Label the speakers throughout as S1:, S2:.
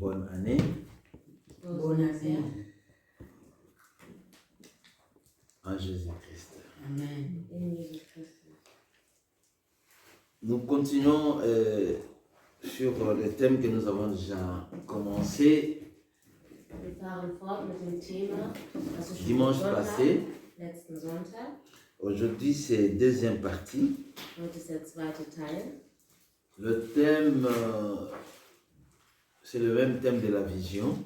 S1: bonne année.
S2: Bonne année.
S1: En Jésus-Christ.
S2: Amen.
S1: Nous continuons sur le thème que nous avons déjà commencé
S2: Wir fahren fort mit dem Thema, das wir schon
S1: dimanche
S2: begonnen
S1: passé.
S2: haben, letzten Sonntag.
S1: Aujourd'hui, c'est deuxième partie.
S2: Heute ist der zweite Teil.
S1: Le thème, c'est le même thème de la vision.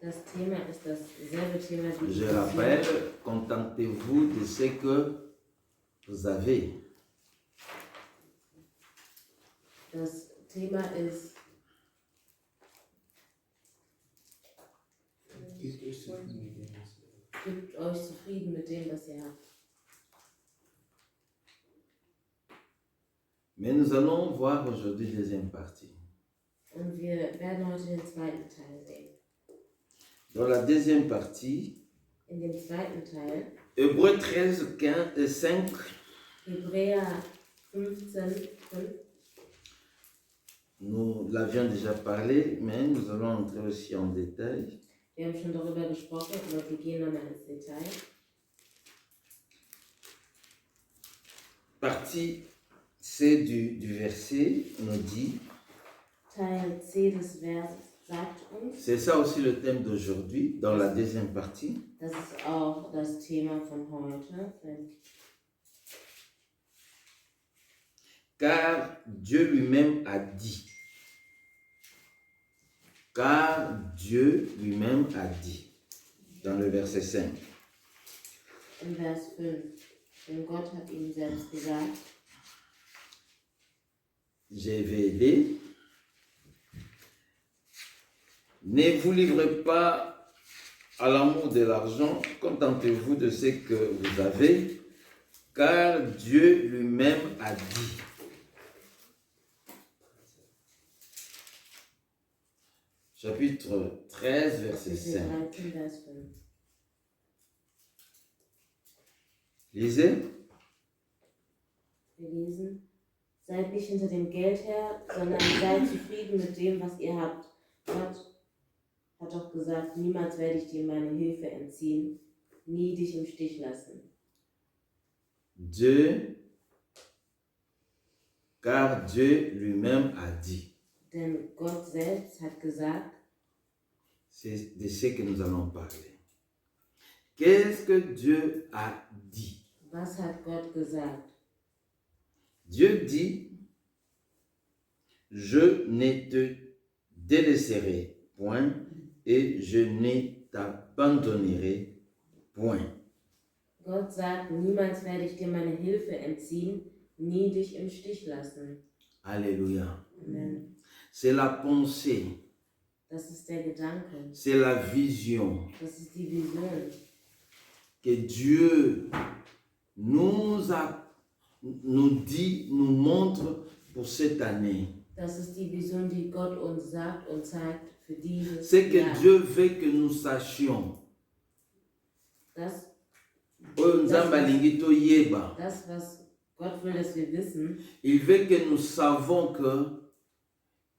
S2: Das Thema ist dasselbe Thema wie die
S1: Je
S2: Vision.
S1: rappelle, contentez-vous de ce que vous avez.
S2: Das Thema ist, gebt euch zufrieden mit dem, was ihr habt.
S1: Mais nous allons voir aujourd'hui la deuxième partie.
S2: Und wir werden heute den zweiten Teil sehen.
S1: Dans la deuxième partie,
S2: In dem zweiten Teil,
S1: Hébreux 13, 15, 5,
S2: Hebräer 15, 5,
S1: nous l'avions déjà parlé, mais nous allons entrer aussi en détail.
S2: wir haben schon darüber gesprochen, aber wir gehen nochmal ins Detail.
S1: Partie C du verset nous dit,
S2: Teil C des Verses sagt uns,
S1: c'est ça aussi le thème d'aujourd'hui, dans la deuxième partie.
S2: das ist auch das Thema von heute.
S1: Car Dieu lui-même a dit. Car Dieu lui-même a dit. Dans le verset 5.
S2: In Vers 5. Denn Gott hat ihm selbst gesagt,
S1: Je vais aider. Ne vous livrez pas à l'amour de l'argent, contentez-vous de ce que vous avez, car Dieu lui-même a dit. Chapitre 13, verset 5.
S2: 13, Vers 5.
S1: Lisez.
S2: Wir lesen, seid nicht hinter dem Geld her, sondern seid zufrieden mit dem, was ihr habt. Gott hat doch gesagt, niemals werde ich dir meine Hilfe entziehen, nie dich im Stich lassen.
S1: Dieu, car Dieu lui-même a dit.
S2: Denn Gott selbst hat gesagt,
S1: C'est de ce que nous allons parler. Qu'est-ce que Dieu a dit?
S2: was hat Gott gesagt?
S1: Dieu dit, je ne te délaisserai point et je ne t'abandonnerai point.
S2: Gott sagt, niemals werde ich dir meine Hilfe entziehen, nie dich im Stich lassen.
S1: Alléluia.
S2: Amen.
S1: C'est la pensée,
S2: Das ist der Gedanke,
S1: c'est la vision
S2: das ist die Vision,
S1: que Dieu nous dit, nous montre pour cette année.
S2: das ist die Vision, die Gott uns sagt und zeigt für dieses
S1: C'est que
S2: Jahr.
S1: Dieu veut que nous sachions.
S2: Das,
S1: Oyo Nzambe alingi toyeba.
S2: was Gott will, dass wir wissen,
S1: Il veut que nous savons que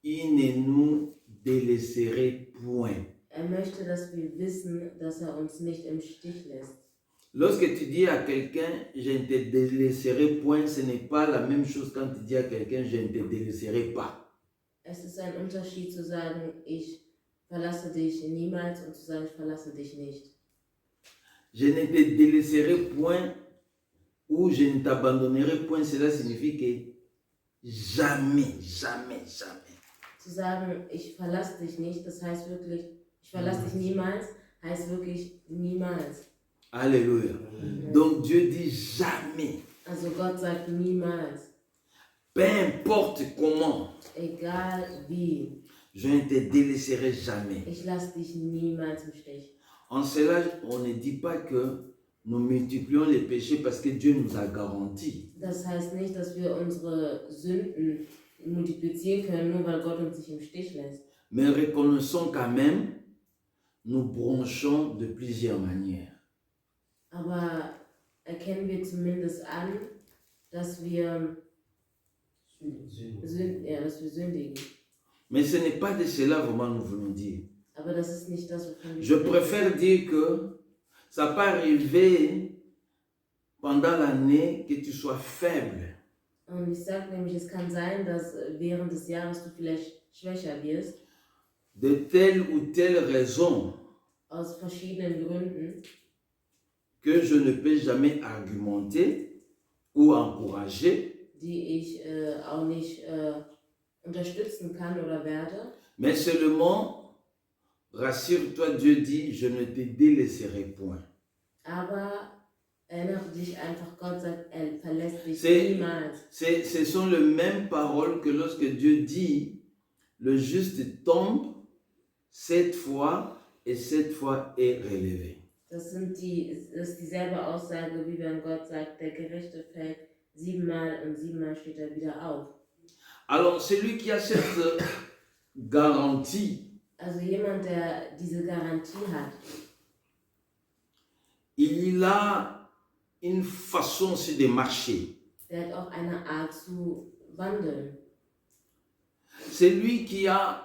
S1: il ne nous délaisserait point.
S2: möchte, dass wir wissen, dass uns nicht im Stich lässt.
S1: Lorsque tu dis à quelqu'un, je ne te délaisserai point, ce n'est pas la même chose quand tu dis à quelqu'un, je ne te délaisserai pas.
S2: Es ist ein Unterschied zu sagen, ich verlasse dich niemals und zu sagen, ich verlasse dich nicht.
S1: Je ne te délaisserai point ou je ne t'abandonnerai point, cela signifie que jamais, jamais, jamais.
S2: Zu sagen, ich verlasse dich nicht, das heißt wirklich, ich verlasse dich niemals, heißt wirklich niemals.
S1: Alléluia. Donc Dieu dit jamais.
S2: Also Gott sagt niemals,
S1: Peu importe comment,
S2: egal wie,
S1: je ne te délaisserai jamais.
S2: ich lasse dich niemals im Stich.
S1: En cela, on ne dit pas que nous multiplions les péchés parce que Dieu nous a garanti.
S2: Das heißt nicht, dass wir unsere Sünden multiplizieren können, nur weil Gott uns nicht im Stich lässt.
S1: Mais reconnaissons quand même, nous bronchons de plusieurs manières.
S2: Aber erkennen wir zumindest an, dass wir sündigen.
S1: Mais ce n'est pas de cela vraiment nous voulons dire.
S2: Aber das ist nicht das, wovon wir
S1: Je
S2: sprechen.
S1: préfère dire que ça peut arriver pendant l'année que tu sois faible.
S2: Und ich sage nämlich, es kann sein, dass während des Jahres du vielleicht schwächer wirst,
S1: De telle ou telle raison
S2: aus verschiedenen Gründen,
S1: que je ne peux jamais argumenter ou encourager,
S2: die ich auch nicht unterstützen kann oder werde.
S1: mais seulement, rassure-toi, Dieu dit, je ne te délaisserai point.
S2: Aber erinnere dich einfach, Gott sagt, er verlässt dich
S1: C'est-
S2: niemals.
S1: Ce sont les mêmes paroles que lorsque Dieu dit, le juste tombe 7 fois et 7 fois est relevé.
S2: Das ist dieselbe Aussage, wie wenn Gott sagt, der Gerechte fällt 7-mal und 7-mal steht er wieder auf.
S1: Alors, celui qui a cette garantie,
S2: Also jemand, der diese Garantie hat,
S1: il a une façon aussi de marcher.
S2: der hat auch eine Art zu wandeln.
S1: Celui qui a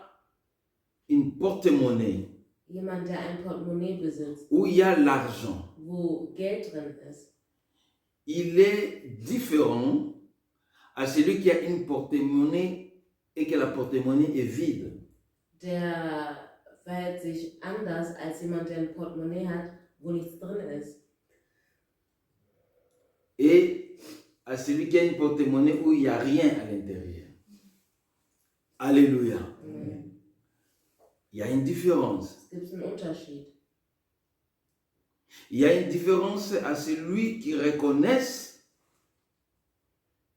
S1: une porte-monnaie
S2: Jemand, der ein Portemonnaie besitzt,
S1: où il y a l'argent,
S2: wo Geld drin ist,
S1: il est différent à celui qui a une porte-monnaie et que la porte-monnaie est vide.
S2: der verhält sich anders als jemand, der ein Portemonnaie hat, wo nichts drin ist.
S1: Et à celui qui a une porte-monnaie où il n'y a rien à l'intérieur. Alléluia. Il y a une différence.
S2: Es gibt einen Unterschied.
S1: Il y a une différence à celui qui reconnaisse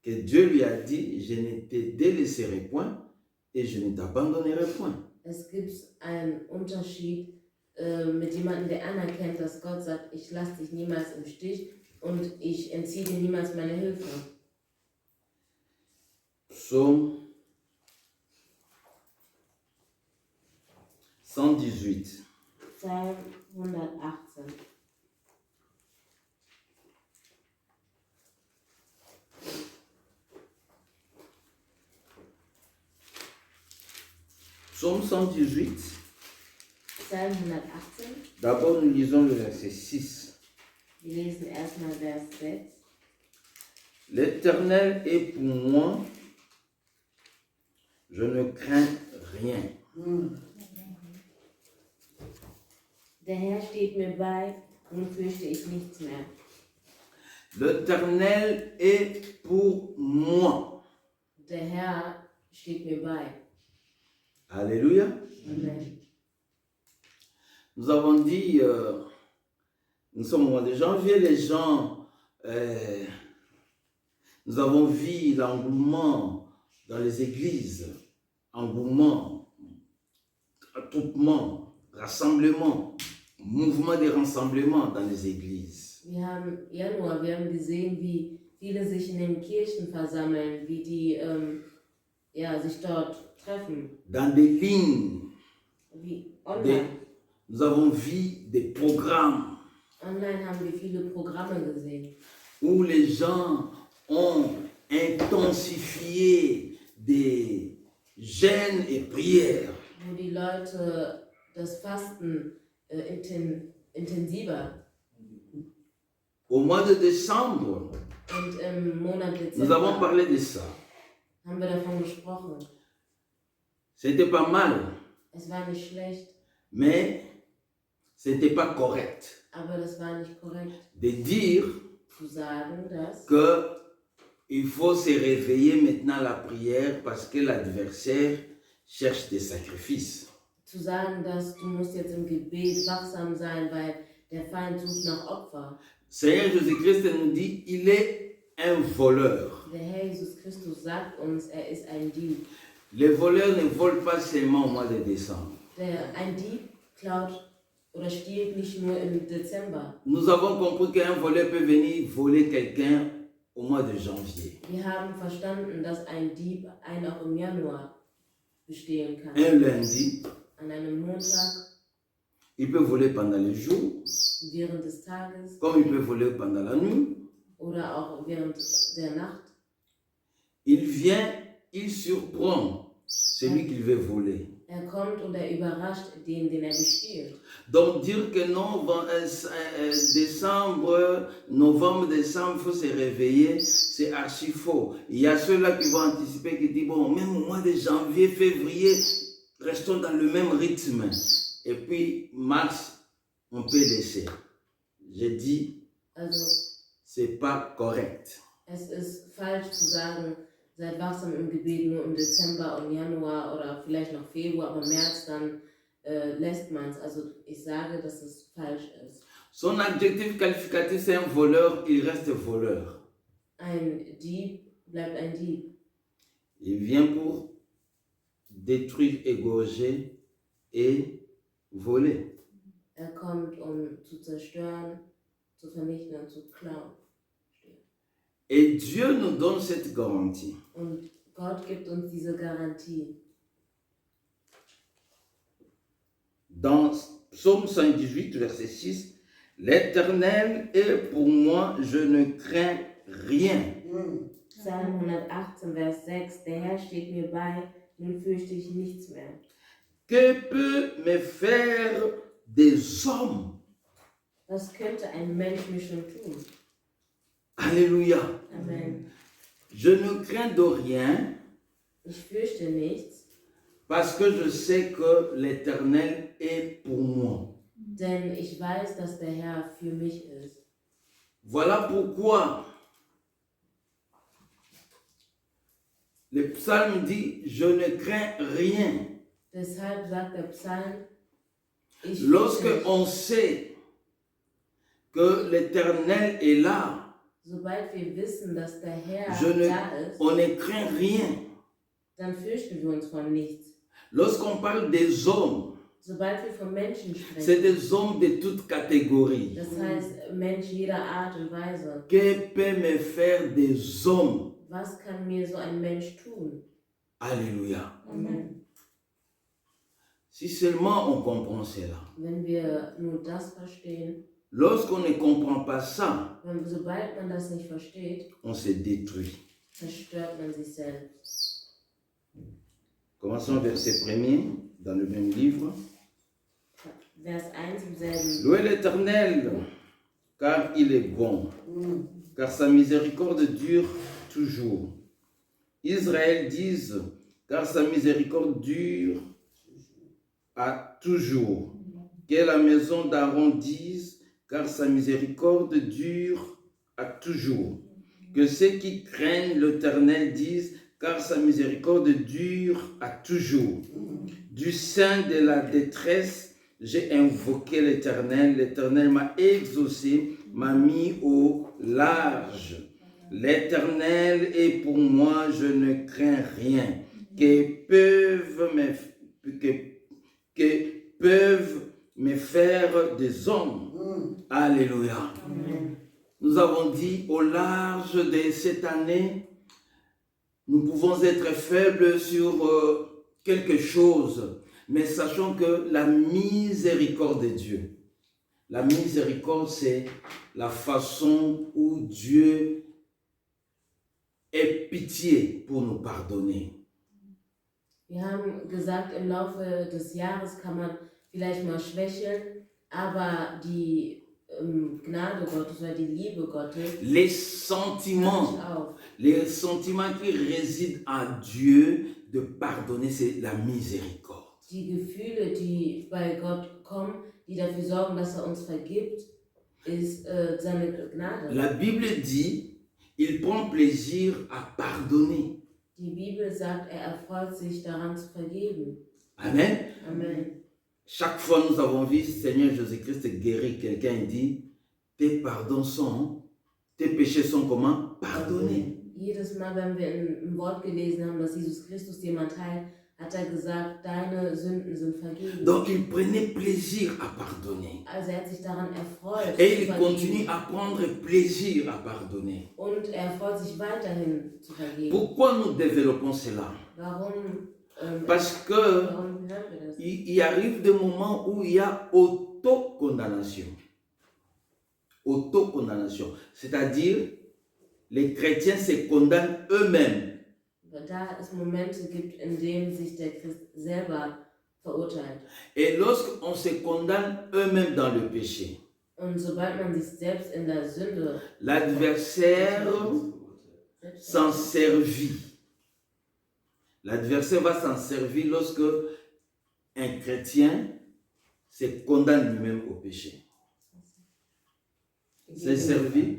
S1: que Dieu lui a dit, je ne te délaisserai point et je ne t'abandonnerai point.
S2: Es gibt einen Unterschied mit jemandem, der anerkennt, dass Gott sagt, ich lasse dich niemals im Stich und ich entziehe dir niemals meine Hilfe.
S1: Psaume 118.
S2: Psalm 118.
S1: Psaume 118.
S2: Psalm 118.
S1: D'abord, nous lisons le verset 6.
S2: Wir lesen erstmal Vers 6.
S1: L'Éternel est pour moi, je ne crains rien.
S2: Der Herr steht mir bei, nun fürchte ich nichts mehr.
S1: L'Éternel est pour moi.
S2: Der Herr steht mir bei.
S1: Alléluia.
S2: Amen.
S1: Nous avons dit, nous sommes au mois de janvier, les gens, nous avons vu l'engouement dans les églises, engouement, attroupement, rassemblement, mouvement de rassemblement dans les églises.
S2: Wir haben gesehen, wie viele sich in den Kirchen versammeln, wie die sich dort treffen,
S1: Dans des lignes,
S2: wie online.
S1: nous avons vu des programmes
S2: Online haben wir viele Programme gesehen,
S1: où les gens ont intensifié des jeûnes et prières.
S2: wo die Leute das Fasten intensiver.
S1: Au mois de décembre,
S2: Und im Monat
S1: nous avons
S2: Dezember
S1: parlé de ça.
S2: haben wir davon gesprochen.
S1: C'était pas mal,
S2: Es war nicht schlecht,
S1: mais c'était pas correct
S2: aber das war nicht korrekt
S1: de dire
S2: zu sagen, dass
S1: que il faut se réveiller maintenant à la prière parce que l'adversaire cherche des sacrifices.
S2: du musst jetzt im Gebet wachsam sein, weil der Feind sucht nach Opfer.
S1: Seigneur Jésus-Christ nous dit, il est un voleur.
S2: Der Herr Jesus Christus sagt uns, er ist ein Dieb.
S1: Les voleurs ne volent pas seulement au mois de décembre.
S2: Ein Dieb klaut oder stiehlt nicht nur im Dezember.
S1: Nous avons compris qu'un voleur peut venir voler quelqu'un au mois de janvier.
S2: Wir haben verstanden, dass ein Dieb einen auch im Januar bestehlen kann.
S1: Un lundi,
S2: An einem Montag,
S1: il peut voler pendant le jour,
S2: während des Tages
S1: comme il peut voler pendant la nuit.
S2: oder auch während der Nacht.
S1: Il vient, il surprend celui qu'il veut voler.
S2: Er kommt und er überrascht den, den er bestiehlt.
S1: Donc dire que non, novembre, décembre, il faut se réveiller, c'est archi faux. Il y a ceux-là qui vont anticiper, qui disent, bon, même au mois de janvier, février, restons dans le même rythme. Et puis, mars, on peut laisser. Je dis,
S2: Also,
S1: c'est pas correct.
S2: es ist falsch zu sagen, seid wachsam im Gebet nur im Dezember und Januar oder vielleicht noch Februar, aber März, dann lässt man es. Also ich sage, dass es falsch ist.
S1: Son adjectif qualificatif, c'est un voleur, il reste voleur.
S2: Ein Dieb bleibt ein Dieb.
S1: Il vient pour détruire, égorger et voler.
S2: Er kommt, um zu zerstören, zu vernichten und zu klauen.
S1: Et Dieu nous donne cette garantie.
S2: Und Gott gibt uns diese Garantie.
S1: Dans Psaume 118, verset 6, l'Éternel est pour moi, je ne crains rien.
S2: Psalm 118, Vers 6, der Herr steht mir bei, nun fürchte ich nichts mehr.
S1: Que peut me faire des hommes?
S2: Was könnte ein Mensch mir schon tun?
S1: Alléluia.
S2: Amen.
S1: Je ne crains de rien
S2: Ich fürchte nichts,
S1: parce que je sais que l'Éternel est pour moi.
S2: denn ich weiß, dass der Herr für mich ist.
S1: Voilà pourquoi le psaume dit, je ne crains rien.
S2: Deshalb sagt der Psalm, ich
S1: Lorsque
S2: fürchte nicht.
S1: on sait que l'Éternel est là,
S2: Sobald wir wissen, dass der Herr
S1: Je
S2: da ist,
S1: on ne craint rien.
S2: dann fürchten wir uns von nichts.
S1: Lorsqu'on parle des hommes,
S2: Sobald wir von Menschen
S1: c'est
S2: sprechen,
S1: des hommes de toute catégorie.
S2: das heißt Mensch jeder Art und Weise,
S1: Que peut me faire des hommes?
S2: was kann mir so ein Mensch tun?
S1: Alléluia.
S2: Amen.
S1: Si seulement on comprend cela.
S2: Wenn wir nur das verstehen,
S1: Lorsqu'on ne comprend pas ça,
S2: sobald man das nicht versteht,
S1: on se détruit.
S2: zerstört man sich selbst.
S1: Commençons verset 1er dans le même livre.
S2: Vers 1 im selben.
S1: Louez l'Éternel, car il est bon, car sa miséricorde dure toujours. Israël dise, car sa miséricorde dure à toujours. Que la maison d'Aaron dise, car sa miséricorde dure à toujours. Que ceux qui craignent l'Éternel disent, car sa miséricorde dure à toujours. Du sein de la détresse, j'ai invoqué l'Éternel. L'Éternel m'a exaucé, m'a mis au large. L'Éternel est pour moi, je ne crains rien. Que peuvent me faire des hommes. Alléluia.
S2: Amen.
S1: Nous avons dit au large de cette année, nous pouvons être faibles sur quelque chose, mais sachons que la miséricorde de Dieu, la miséricorde, c'est la façon où Dieu ait pitié pour nous pardonner.
S2: Wir haben gesagt, im Laufe des Jahres kann man vielleicht mal schwächeln, aber die Gnade Gottes oder die Liebe Gottes
S1: Les
S2: hört
S1: sentiments
S2: nicht auf.
S1: Les sentiments qui résident à Dieu de pardonner, c'est la miséricorde.
S2: Die Gefühle, die bei Gott kommen, die dafür sorgen, dass er uns vergibt, ist seine Gnade.
S1: La Bible dit, il prend plaisir à pardonner.
S2: Die Bibel sagt, er erfreut sich daran zu vergeben.
S1: Amen.
S2: Amen.
S1: Chaque fois nous avons vu Seigneur Jésus-Christ guérir quelqu'un, il dit, tes péchés sont comment? Pardonnés.
S2: Jedes Mal, wenn wir im Wort gelesen haben, dass Jesus Christus jemand heilt, hat er gesagt, deine Sünden sind vergeben.
S1: Donc il prenait plaisir à pardonner.
S2: Also er hat sich daran erfreut.
S1: Et
S2: zu
S1: il
S2: vergeben.
S1: continue à prendre plaisir à pardonner.
S2: Und er freut sich weiterhin zu vergeben.
S1: Pourquoi nous développons cela?
S2: Warum,
S1: Parce que
S2: warum hören wir das?
S1: il arrive des moments où il y a autocondamnation. Autocondamnation. C'est-à-dire, les chrétiens se condamnent eux-mêmes.
S2: da es Momente gibt, in denen sich der Christ selber verurteilt.
S1: Et lorsqu'on se condamne eux-mêmes dans le péché,
S2: Und sobald man sich selbst in der Sünde
S1: l'adversaire s'en servit. L'adversaire va s'en servir lorsque un chrétien se condamne lui-même au péché. C'est servi.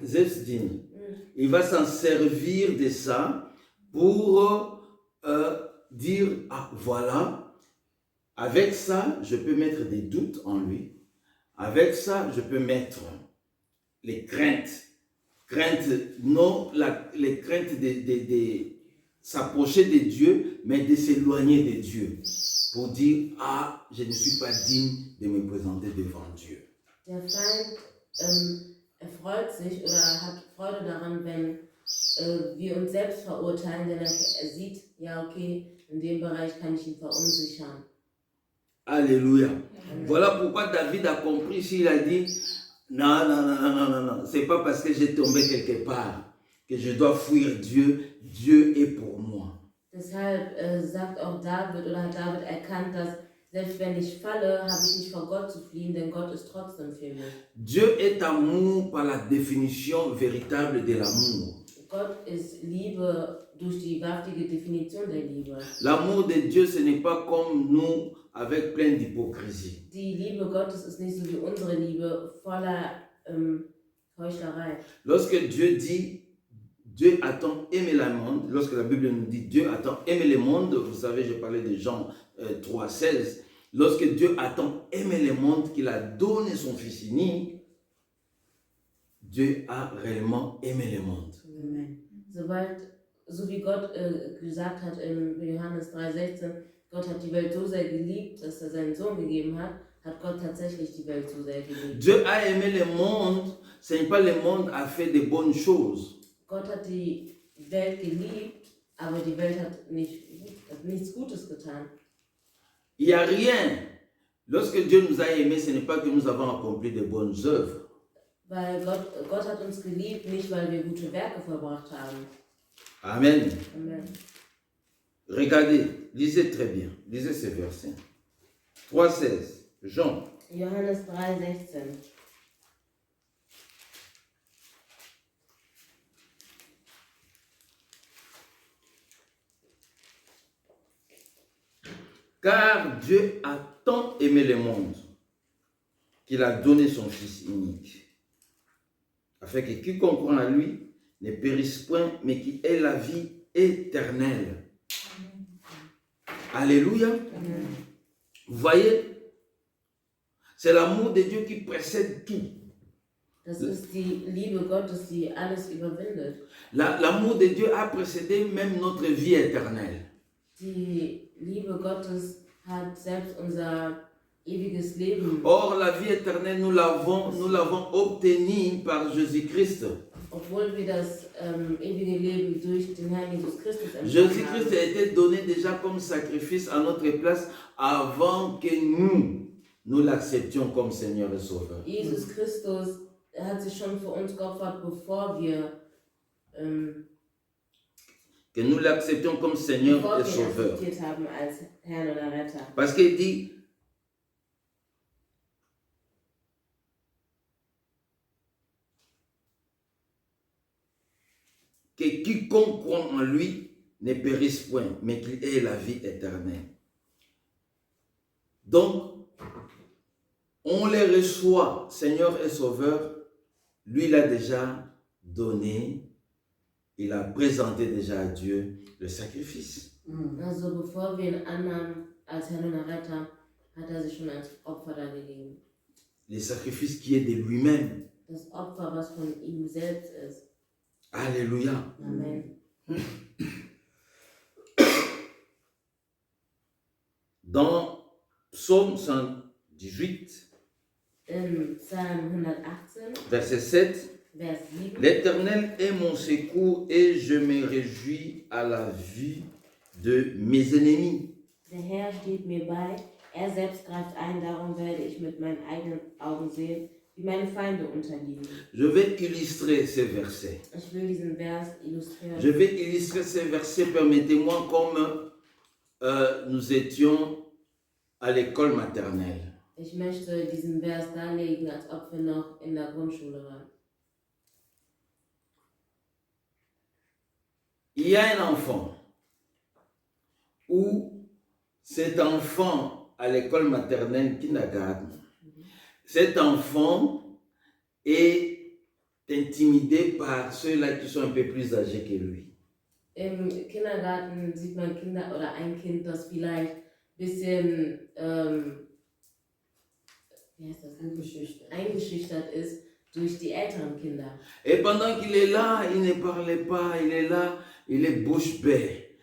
S1: Selbstdienst. Il va s'en servir de ça pour dire, ah voilà, avec ça, je peux mettre des doutes en lui. Avec ça, je peux mettre les craintes. Les craintes de s'approcher de Dieu, mais de s'éloigner de Dieu. Pour dire, ah, je ne suis pas digne de me présenter devant Dieu.
S2: Der Feind erfreut sich oder hat Freude daran, wenn wir uns selbst verurteilen, denn er sieht, ja okay, in dem Bereich kann ich ihn verunsichern.
S1: Alléluia. Voilà pourquoi David a compris s'il a dit, non, c'est pas parce que j'ai tombé quelque part que je dois fuir Dieu. Dieu est pour moi.
S2: Deshalb sagt auch David oder hat David erkannt, dass selbst wenn ich falle, habe ich nicht vor Gott zu fliehen, denn Gott ist trotzdem für mich.
S1: Dieu est amour par la définition véritable de l'amour.
S2: Gott ist Liebe durch die wahrhaftige Definition der Liebe.
S1: L'amour de Dieu, ce n'est pas comme nous avec plein d'hypocrisie.
S2: Die Liebe Gottes ist nicht so wie unsere Liebe, voller Heuchlerei.
S1: Lorsque Dieu dit, Dieu a tant aimé le monde, lorsque la Bible nous dit Dieu a tant aimé le monde, vous savez, j'ai parlé de Jean 3,16, lorsque Dieu a tant aimé le monde qu'il a donné son Fils unique, Dieu a réellement aimé le monde.
S2: Amen. So wie Gott gesagt hat in Johannes 3,16, Gott hat die Welt so sehr geliebt, dass er seinen Sohn gegeben hat, hat Gott tatsächlich die Welt so sehr geliebt.
S1: Dieu a aimé le monde, ce n'est pas le monde a fait de bonnes choses.
S2: Gott hat die Welt geliebt, aber die Welt hat nichts Gutes getan.
S1: Il n'y a rien. Lorsque Dieu nous a aimés, ce n'est pas que nous avons accompli de bonnes œuvres.
S2: Weil Gott hat uns geliebt, nicht weil wir gute Werke verbracht haben.
S1: Amen.
S2: Amen.
S1: Regardez, lisez très bien. Lisez ces versets. 3,16. Jean.
S2: Johannes 3,16.
S1: Car Dieu a tant aimé le monde qu'il a donné son Fils unique, afin que quiconque croit en lui ne périsse point, mais qu'il ait la vie éternelle. Alléluia.
S2: Amen.
S1: Vous voyez, c'est l'amour de Dieu qui précède tout.
S2: Das ist die Liebe Gottes, die alles überwindet.
S1: L'amour de Dieu a précédé même notre vie éternelle.
S2: Die Liebe Gottes hat selbst unser ewiges Leben.
S1: Or, la vie éternelle, nous l'avons obtenue par Jésus-Christ.
S2: Obwohl wir das ewige Leben durch den Herrn Jesus Christus empfangen
S1: Jésus-Christ
S2: haben.
S1: a été donné déjà comme sacrifice à notre place avant que nous l'acceptions comme Seigneur et Sauveur.
S2: Jesus Christus hat sich schon für uns geopfert, bevor wir
S1: Que nous l'acceptions comme Seigneur et
S2: ihn
S1: Sauveur.
S2: akzeptiert haben als Herrn oder Retter.
S1: Parce qu'il dit, que quiconque croit en lui ne périsse point, mais qu'il ait la vie éternelle. Donc, on les reçoit, Seigneur et Sauveur, lui l'a déjà donné, il a présenté déjà à Dieu le sacrifice.
S2: Also bevor wir ihn annahmen als Herrn oder Retter, hat er sich schon als Opfer dargegeben.
S1: Le sacrifice qui est de lui-même.
S2: Das Opfer, was von ihm selbst ist.
S1: Alléluia.
S2: Amen.
S1: Dans Psaume 118,
S2: In Psalm 118,
S1: verset 7,
S2: Vers 7.
S1: l'Éternel est mon secours et je me réjouis à la vue de mes ennemis.
S2: Der Herr steht mir bei, er selbst greift ein, darum werde ich mit meinen eigenen Augen sehen, wie meine Feinde unterliegen.
S1: Je vais illustrer ces versets.
S2: Ich will diesen Vers illustrieren.
S1: Je vais illustrer ces versets, permettez-moi, comme nous étions à l'école maternelle.
S2: Ich möchte diesen Vers darlegen, als ob wir noch in der Grundschule waren.
S1: Il y a un enfant où cet enfant à l'école maternelle kindergarten, cet enfant est intimidé par ceux-là qui sont un peu plus âgés que lui.
S2: Im Kindergarten sieht man Kinder oder ein Kind, das vielleicht ein bisschen eingeschüchtert ist durch die älteren Kinder.
S1: Et pendant qu'il est là, il ne parlait pas, il est là, il est bouche bée.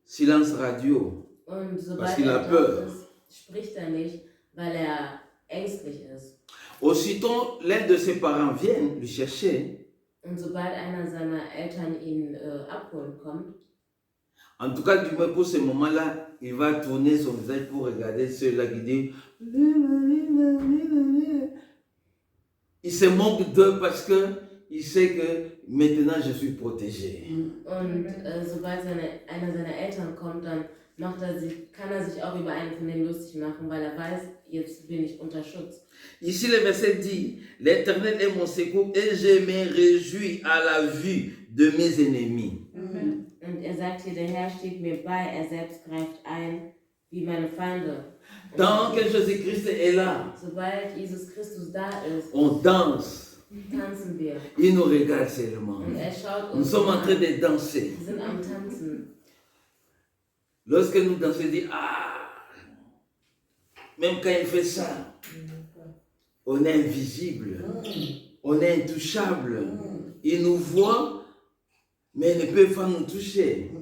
S1: Silence radio.
S2: Und
S1: Parce
S2: sobald
S1: qu'il a
S2: er
S1: peur.
S2: dort ist, spricht er nicht, weil er ängstlich ist.
S1: Aussitôt, l'un de ses parents vient lui chercher.
S2: Und sobald einer seiner Eltern ihn abholen kommt,
S1: En tout cas, du moins pour ce moment-là, il va tourner son visage pour regarder ceux-là qui disent. Il se moque d'eux parce qu'il sait que maintenant je suis protégé.
S2: und sobald einer seiner Eltern kommt, dann kann er sich auch über einen von denen lustig machen, weil er weiß, jetzt bin ich unter Schutz.
S1: Ici, le verset dit, l'Éternel est mon secours et je me réjouis à la vue de mes ennemis.
S2: Und er sagt hier, der Herr steht mir bei, er selbst greift ein, wie meine Feinde.
S1: Tant que Jésus-Christ est là,
S2: Sobald Jesus Christus da ist,
S1: on danse.
S2: tanzen wir.
S1: Il nous regarde seulement.
S2: Und er schaut
S1: Nous
S2: uns
S1: sommes en train
S2: an.
S1: de danser.
S2: Wir sind am Tanzen.
S1: Lorsque nous dansons, il dit, ah, même quand il fait ça, on est invisible, on est intouchable. Il nous voit, mais il ne peut pas nous toucher.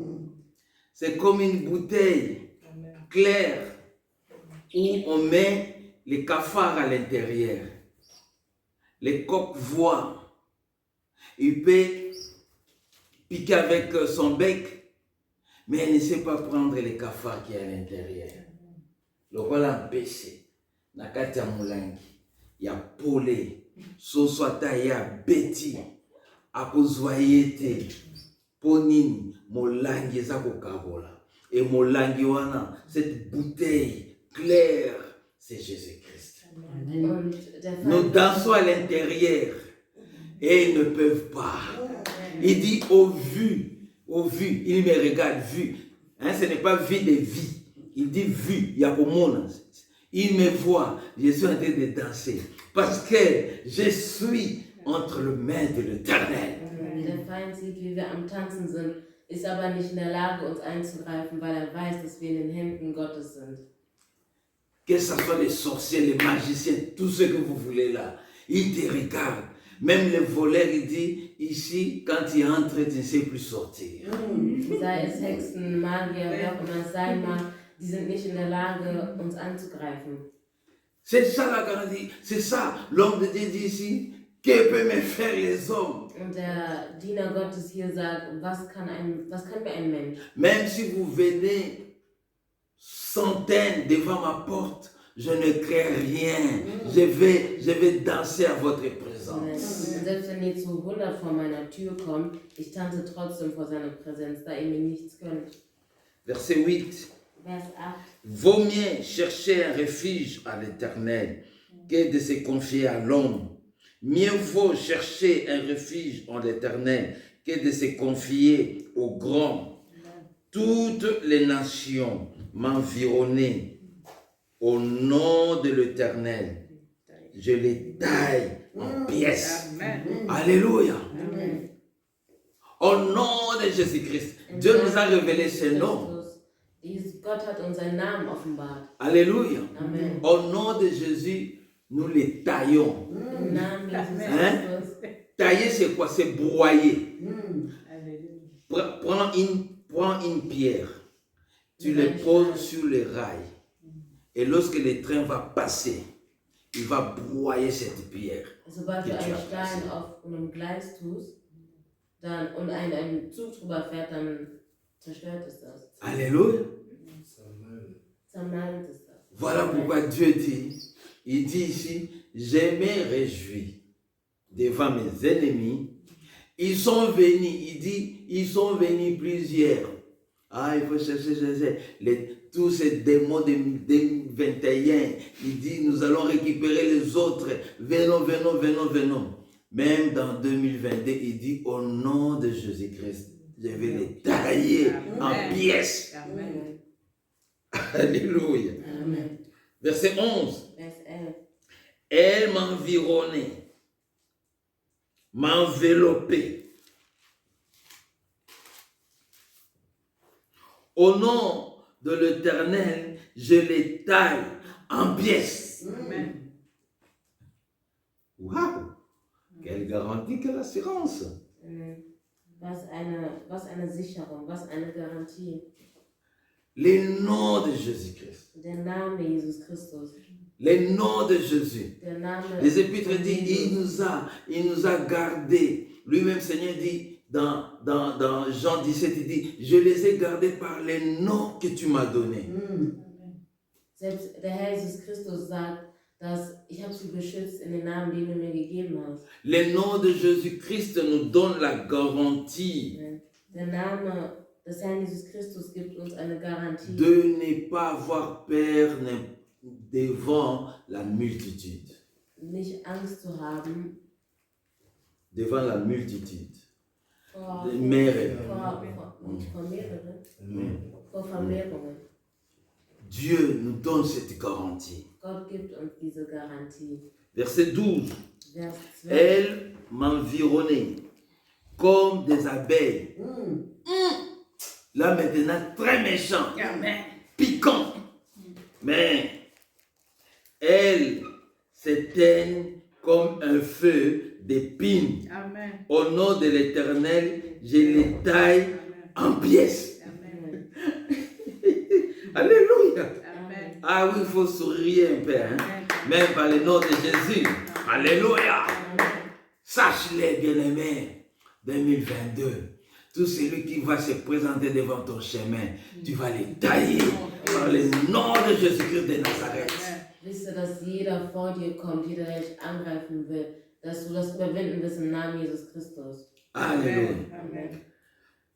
S1: C'est comme une bouteille claire où on met les cafards à l'intérieur. Les coqs voient. Il peut piquer avec son bec, mais il ne sait pas prendre les cafards qui est à l'intérieur. Le roi empêché. Nakati ya mulangi, ya pole, soswata ya beti, akozwayete, ponini, molangi eza kokabola. Et molangi wana, cette bouteille claire, c'est Jésus-Christ.
S2: Und der
S1: Nous
S2: Feind,
S1: dansons à l'intérieur et ils ne peuvent pas. Il dit au vu, il me regarde, vu. Hein, ce n'est pas vie de vie. Il dit vu, il y a pour mon. Il me voit, je suis en train de danser. Parce que je suis entre les mains de l'Éternel.
S2: der Feind sieht, wie wir am Tanzen sind, ist aber nicht in der Lage, uns einzugreifen, weil er weiß, dass wir in den Händen Gottes sind.
S1: Que ce soit les sorciers, les magiciens, tout ce que vous voulez là, ils te regardent. Même le voleur, il dit, ici, quand il entre, tu ne sais plus sortir.
S2: Sei es Hexen, Magier, wer auch immer es sein mag, die sind nicht in der Lage, uns anzugreifen.
S1: C'est ça la garantie, c'est ça. L'homme de Dieu dit ici, que peuvent me faire les hommes?
S2: Und der Diener Gottes hier sagt, was kann mir ein Mensch?
S1: Même si vous venez centaines devant ma porte, je ne crains rien. Je vais danser à votre présence.
S2: Und selbst wenn ihr zu 100 vor meiner Tür kommt, ich tanze trotzdem vor seiner Präsenz, da ihr mir nichts könnt.
S1: Verset 8.
S2: Vers 8.
S1: Vaut mieux chercher un refuge à l'Éternel que de se confier à l'homme. Mieux vaut chercher un refuge en l'Éternel que de se confier au grand. Toutes les nations m'environnaient. Au nom de l'Éternel, je les taille en pièces. Alléluia. Au nom de Jésus-Christ, Dieu nous a révélé ce nom.
S2: Gott hat uns seinen Namen offenbart.
S1: Alléluia.
S2: Amen.
S1: Au nom de Jésus, nous les taillons.
S2: Im Namen Jesus
S1: Hein?
S2: Christus.
S1: Tailler, c'est quoi? C'est broyer. Prends une pierre, tu le poses sur les rails. Et lorsque le train va passer, il va broyer cette pierre.
S2: Sobald du einen Stein auf einem Gleis tust und ein Zug drüber fährt, dann zerstört es das.
S1: Alléluia.
S2: Zermalmt es das.
S1: Voilà pourquoi Dieu dit, il dit ici, je me réjouis devant mes ennemis. Ils sont venus, il dit, ils sont venus plusieurs. Ah, il faut chercher tous ces démons de 2021. Il dit, nous allons récupérer les autres. Venons. Même dans 2022, il dit, au nom de Jésus-Christ, je vais les tailler en pièces.
S2: Amen.
S1: Alléluia.
S2: Amen.
S1: Verset 11.
S2: Vers 11.
S1: Elle m'environnait, m'enveloppait. Au nom de l'Éternel, je les taille en pièces.
S3: Amen.
S1: Waouh! Quelle garantie, quelle assurance!
S2: Was eine Sicherung, was eine Garantie.
S1: Le nom de Jésus-Christ.
S2: Der Name Jesus Christus.
S1: Le nom de Jésus.
S2: Der Name
S1: Les Épîtres
S2: von
S1: disent,
S2: Jesus.
S1: il nous a gardés. Lui-même, Seigneur, dit dans Jean 17, il dit, je les ai gardés par les noms que tu m'as donnés.
S2: Selbst der Herr Jesus Christus sagt, dass ich habe sie beschützt in den Namen, den du mir gegeben hast.
S1: Le nom de Jésus-Christ nous donne la garantie
S2: Der Name des Herrn Jesus Christus gibt uns eine Garantie,
S1: de ne pas avoir peur devant la multitude.
S2: nicht Angst zu haben
S1: Devant la multitude.
S2: vor
S1: Mehrere.
S2: vor Vermehrungen.
S1: Dieu nous donne cette garantie.
S2: Gott gibt uns diese Garantie.
S1: Verset 12.
S2: Vers 12.
S1: Elle m'environnait comme des abeilles. Là maintenant, très méchant,
S3: Amen.
S1: piquant. Mais elle s'éteigne comme un feu d'épines.
S3: Amen.
S1: Au nom de l'Éternel, je les taille en pièces.
S3: Amen.
S1: Alléluia.
S3: Amen.
S1: Ah oui, il faut sourire un peu, hein?
S3: Amen.
S1: Même par le nom de Jésus. Alléluia. Sache-les, bien-aimés, 2022. Tout celui qui va se présenter devant ton chemin, tu vas les tailler par le nom de Jésus-Christ de Nazareth.
S2: Wisst ihr, dass jeder vor dir kommt, jeder, der dich angreifen will, dass du das überwinden wirst im Namen Jesus Christus.
S1: Alléluia.
S3: Amen.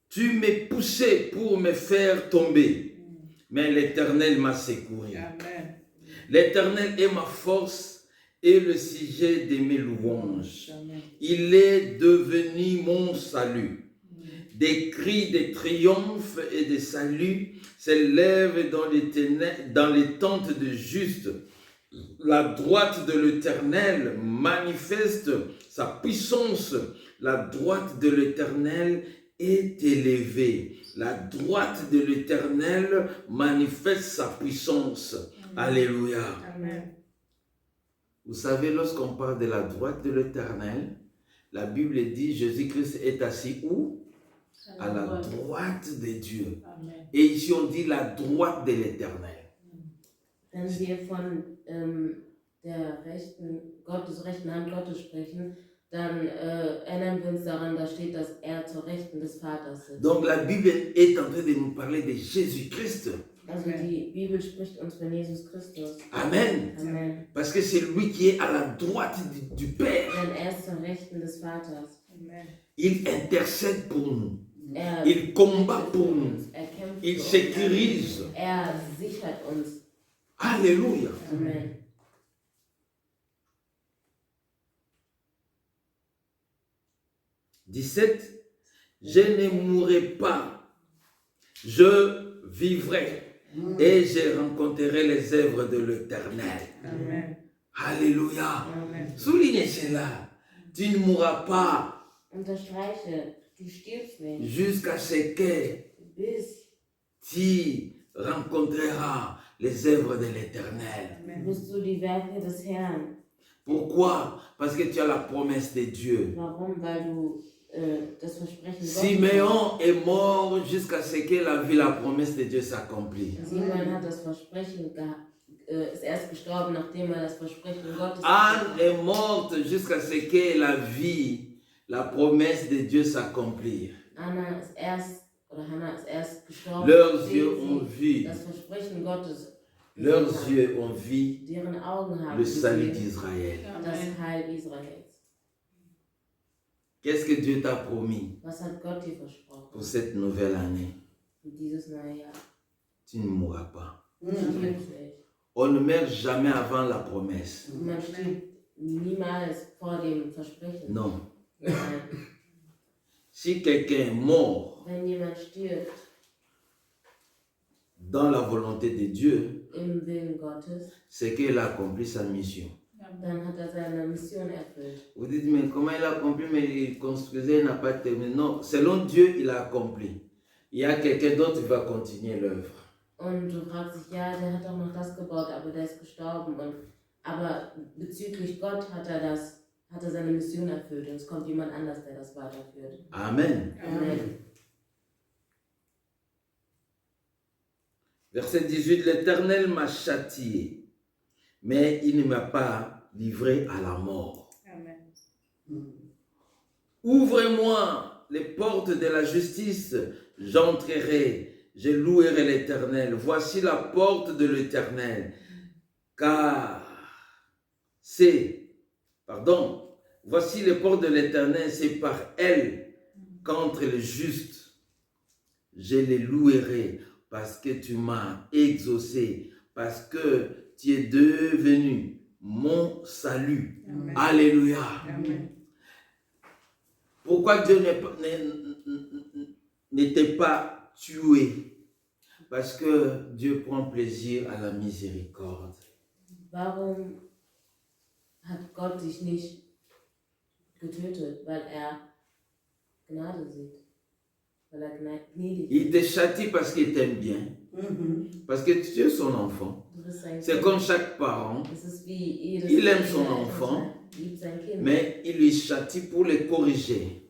S1: Tu m'es poussé pour me faire tomber, mais l'Éternel m'a secouru.
S3: Amen.
S1: L'Éternel est ma force et le sujet de mes louanges.
S3: Amen.
S1: Il est devenu mon salut. Des cris de triomphe et de salut s'élèvent dans les tentes de juste. La droite de l'Éternel manifeste sa puissance. La droite de l'Éternel est élevée. La droite de l'Éternel manifeste sa puissance. Alléluia.
S3: Amen.
S1: Vous savez, lorsqu'on parle de la droite de l'Éternel, la Bible dit Jésus-Christ est assis où? À la droite de Dieu.
S3: Amen.
S1: Et ici on dit la droite de l'Éternel.
S2: Wenn wir von der des rechten Hand Gottes sprechen, dann erinnern wir uns daran, da steht, dass er zur Rechten des Vaters sitzt.
S1: Donc la Bible est en train de nous parler de Jésus-Christ.
S2: Also die Bibel spricht uns von Jesus Christus.
S1: Amen.
S2: Amen.
S1: Parce que c'est lui qui est à la droite du Père.
S2: Denn er ist zur Rechten des Vaters.
S3: Amen.
S1: Il intercède pour nous.
S2: Er
S1: Il combat pour nous.
S2: Er kämpft
S1: Il
S2: für uns.
S1: sécurise.
S2: Er sichert uns.
S1: Alléluia.
S2: Amen.
S1: « 17. Je ne mourrai pas, je vivrai et je rencontrerai les œuvres de l'Éternel.
S3: Amen.
S1: Alléluia.
S3: Amen.
S1: Soulignez cela. Tu ne mourras pas
S2: Unterstreiche, du stirbst nicht,
S1: jusqu'à ce que
S2: bis
S1: tu rencontreras les œuvres de l'Éternel.
S2: bis du die Werke des Herrn.
S1: Pourquoi? Parce que tu as la promesse de Dieu.
S2: Warum? Weil du das Versprechen Gottes
S1: Simeon est mort jusqu'à ce que la promesse de Dieu s'accomplisse.
S2: hast. Simon hat das Versprechen ist erst gestorben, nachdem er das Versprechen Gottes
S1: Anne est morte jusqu'à ce que la promesse de Dieu s'accomplisse.
S2: Hannah ist erst gestorben,
S1: Leurs yeux
S2: nachdem
S1: ont
S2: sie
S1: vu
S2: das Versprechen Gottes
S1: Leurs yeux ont vu
S2: Deren Augen haben
S1: le salut
S2: gesehen
S1: d'Israël.
S2: das Heil Israels.
S1: Qu'est-ce que Dieu t'a promis
S2: Was hat Gott dir versprochen
S1: pour cette nouvelle année?
S2: für dieses neue Jahr?
S1: Tu ne mourras pas.
S2: Du stirbst nicht.
S1: On ne meurt jamais avant la promesse.
S2: Man stirbt niemals vor dem Versprechen.
S1: Non.
S2: Nein.
S1: Si quelqu'un est mort
S2: Wenn jemand stirbt
S1: dans la volonté de Dieu,
S2: im Willen Gottes,
S1: c'est qu'il a accompli sa mission.
S2: dann hat er seine Mission erfüllt.
S1: Vous dites, mais comment il a accompli, mais il construisait, il n'a pas terminé. Non, selon Dieu, il a accompli. Il y a quelqu'un d'autre qui va continuer l'œuvre.
S2: Und du fragst dich, ja, der hat doch noch das gebaut, aber der ist gestorben. Aber bezüglich Gott hat er seine Mission erfüllt und es kommt jemand anders, der das weiterführt.
S1: Amen.
S2: Amen.
S1: Verset 18, l'Éternel m'a châtié, mais il ne m'a pas livré à la mort.
S3: Amen.
S1: Ouvrez-moi les portes de la justice, j'entrerai, je louerai l'Éternel. Voici la porte de l'Éternel, voici les portes de l'Éternel, c'est par elles qu'entre les justes. Je les louerai parce que tu m'as exaucé, parce que tu es devenu mon salut.
S3: Amen.
S1: Alléluia.
S3: Amen.
S1: Pourquoi Dieu n'était pas tué? Parce que Dieu prend plaisir à la miséricorde.
S2: Warum hat Gott dich nicht getötet? Weil er Gnade sieht. Weil er gnädig
S1: Il
S2: ist.
S1: te châtie parce qu'il t'aime bien. Parce que tu es son enfant.
S2: Du bist sein
S1: C'est
S2: Kind.
S1: comme chaque parent,
S2: Es ist wie jedes
S1: Il aime
S2: Kind,
S1: son
S2: der
S1: enfant,
S2: Elternteil liebt sein Kind.
S1: mais il lui châtie pour le corriger.